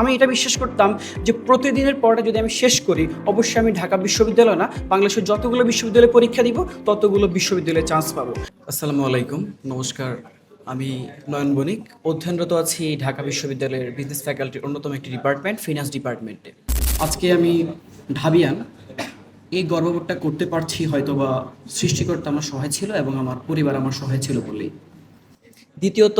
আমি এটা বিশ্বাস করতাম যে প্রতিদিনের পড়াটা যদি আমি শেষ করি অবশ্যই আমি ঢাকা বিশ্ববিদ্যালয় না বাংলাদেশের যতগুলো বিশ্ববিদ্যালয়ে পরীক্ষা দিব ততগুলো বিশ্ববিদ্যালয়ে চান্স পাবো। আসসালামু আলাইকুম, নমস্কার। আমি নয়ন বণিক, অধ্যয়নরত আছি ঢাকা বিশ্ববিদ্যালয়ের বিজনেস ফ্যাকাল্টির অন্যতম একটি ডিপার্টমেন্ট, ফিনান্স ডিপার্টমেন্টে। আজকে আমি ঢাবিয়ান, এই গর্ববোধটা করতে পারছি হয়তোবা সৃষ্টিকর্তা আমার সহায় ছিল এবং আমার পরিবার আমার সহায় ছিল বলেই। দ্বিতীয়ত,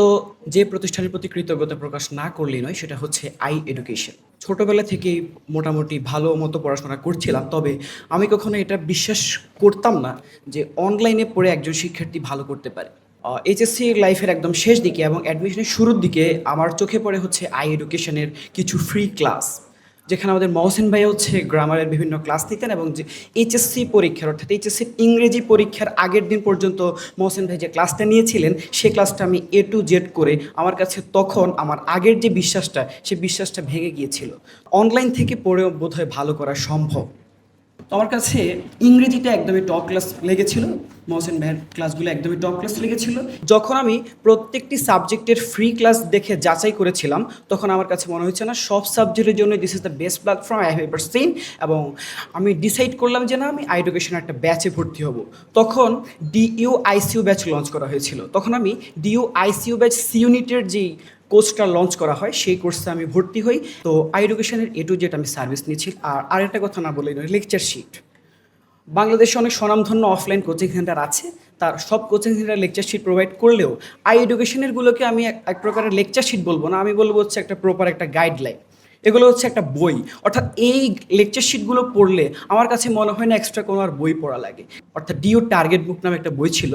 যে প্রতিষ্ঠানের প্রতি কৃতজ্ঞতা প্রকাশ না করলেই নয় সেটা হচ্ছে আই এডুকেশন। ছোটবেলা থেকেই মোটামুটি ভালো মতো পড়াশোনা করছিলাম, তবে আমি কখনো এটা বিশ্বাস করতাম না যে অনলাইনে পড়ে একজন শিক্ষার্থী ভালো করতে পারে। এইচএসসি লাইফের একদম শেষ দিকে এবং অ্যাডমিশনের শুরুর দিকে আমার চোখে পড়ে হচ্ছে আই এডুকেশনের কিছু ফ্রি ক্লাস, যেখানে আমাদের মহসিন ভাই হচ্ছে গ্রামারের বিভিন্ন ক্লাস নিতেন এবং যে এইচএসসি পরীক্ষার অর্থাৎ এইচএসসির ইংরেজি পরীক্ষার আগের দিন পর্যন্ত মহসিন ভাই যে ক্লাসটা নিয়েছিলেন সেই ক্লাসটা আমি এ টু জেড করে আমার কাছে তখন আমার আগের যে বিশ্বাসটা সেই বিশ্বাসটা ভেঙে গিয়েছিল। অনলাইন থেকে পড়েও বোধহয় ভালো করা সম্ভব। তো আমার কাছে ইংরেজিটা একদমই টপ ক্লাস লেগেছিল, মহসিন ভাইয়ের ক্লাসগুলো একদমই টপ ক্লাস লেগেছিল। যখন আমি প্রত্যেকটি সাবজেক্টের ফ্রি ক্লাস দেখে যাচাই করেছিলাম তখন আমার কাছে মনে হচ্ছে না সব সাবজেক্টের জন্য this is the best platform I have ever seen, এবং আমি ডিসাইড করলাম যে না, আমি আই এডুকেশনের একটা ব্যাচে ভর্তি হব। তখন ডিইউ আইসিইউ ব্যাচ লঞ্চ করা হয়েছিল, তখন আমি ডিইউ আইসিইউ ব্যাচ সি ইউনিটের যেই কোর্সটা লঞ্চ করা হয় সেই কোর্সে আমি ভর্তি হই। তো আই এডুকেশনের এ টু জেড আমি সার্ভিস নিয়েছি। আর আরেকটা কথা না বলেই নয়, লেকচার শিট। বাংলাদেশে অনেক স্বনামধন্য অফলাইন কোচিং সেন্টার আছে, তার সব coaching center lecture sheet provide করলেও আই এডুকেশনেরগুলোকে আমি এক প্রকারের লেকচার শিট বলবো না, আমি বলবো হচ্ছে একটা প্রপার একটা গাইডলাইন। এগুলো হচ্ছে একটা বই, অর্থাৎ এই লেকচার শিটগুলো পড়লে আমার কাছে মনে হয় না এক্সট্রা কোনো আর বই পড়া লাগে। অর্থাৎ ডিও টার্গেট বুক নামে একটা বই ছিল,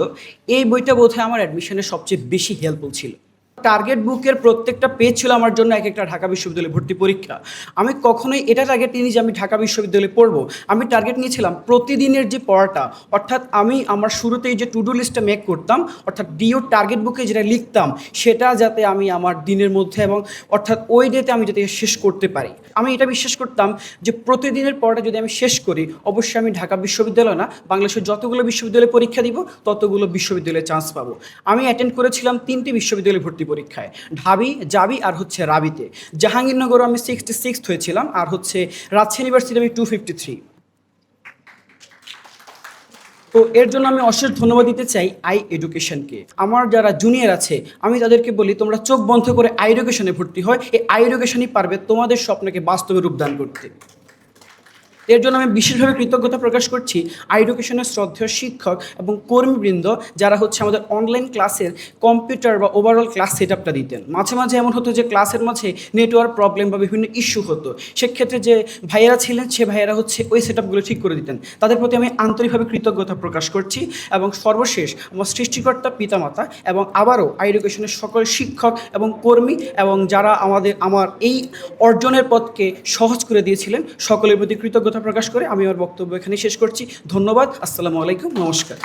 এই বইটা বোধহয় আমার অ্যাডমিশনের সবচেয়ে বেশি হেল্পফুল ছিল। টার্গেট বুকের প্রত্যেকটা পেজ ছিল আমার জন্য এক একটা ঢাকা বিশ্ববিদ্যালয়ে ভর্তি পরীক্ষা। আমি কখনোই এটা টার্গেট নিইনি যে আমি ঢাকা বিশ্ববিদ্যালয়ে পড়বো, আমি টার্গেট নিয়েছিলাম প্রতিদিনের যে পড়াটা, অর্থাৎ আমি আমার শুরুতেই যে টু ডু লিস্টটা মেক করতাম, অর্থাৎ ডিও টার্গেট বুকে যেটা লিখতাম সেটা যাতে আমি আমার দিনের মধ্যে এবং অর্থাৎ ওই ডেতে আমি যাতে শেষ করতে পারি। আমি এটা বিশ্বাস করতাম যে প্রতিদিনের পড়াটা যদি আমি শেষ করি অবশ্যই আমি ঢাকা বিশ্ববিদ্যালয় না বাংলাদেশের যতগুলো বিশ্ববিদ্যালয়ে পরীক্ষা দিব ততগুলো বিশ্ববিদ্যালয়ে চান্স পাবো। আমি অ্যাটেন্ড করেছিলাম 3টি বিশ্ববিদ্যালয়ে ভর্তি পরীক্ষায়, ঢাবি, জাবি আর হচ্ছে রাবিতে। জাহাঙ্গীরনগরও আমি 66th হয়েছিলাম, আর হচ্ছে রাজশাহী ইউনিভার্সিটি আমি 253। তো এর জন্য আমি অশেষ ধন্যবাদ দিতে চাই আই এডুকেশনকে। আমার যারা জুনিয়র আছে আমি তাদেরকে বলি তোমরা চোখ বন্ধ করে আই এডুকেশনে ভর্তি হয়, এই আই এডুকেশনই পারবে তোমাদের স্বপ্নকে বাস্তবে রূপদান করতে। এর জন্য আমি বিশেষভাবে কৃতজ্ঞতা প্রকাশ করছি আই এডুকেশনের শ্রদ্ধেয় শিক্ষক এবং কর্মীবৃন্দ, যারা হচ্ছে আমাদের অনলাইন ক্লাসের কম্পিউটার বা ওভারঅল ক্লাস সেট আপটা দিতেন। মাঝে মাঝে এমন হতো যে ক্লাসের মাঝে নেটওয়ার্ক প্রবলেম বা বিভিন্ন ইস্যু হতো, সেক্ষেত্রে যে ভাইয়েরা ছিলেন সে ভাইয়েরা হচ্ছে ওই সেট আপগুলো ঠিক করে দিতেন। তাদের প্রতি আমি আন্তরিকভাবে কৃতজ্ঞতা প্রকাশ করছি। এবং সর্বশেষ আমার সৃষ্টিকর্তা পিতামাতা এবং আবারও আই এডুকেশনের সকল শিক্ষক এবং কর্মী এবং যারা আমার এই অর্জনের পথকে সহজ করে দিয়েছিলেন সকলের প্রতি কৃতজ্ঞতা প্রকাশ করে আমি আমার বক্তব্য এখানে শেষ করছি। ধন্যবাদ। আসসালামু আলাইকুম, নমস্কার।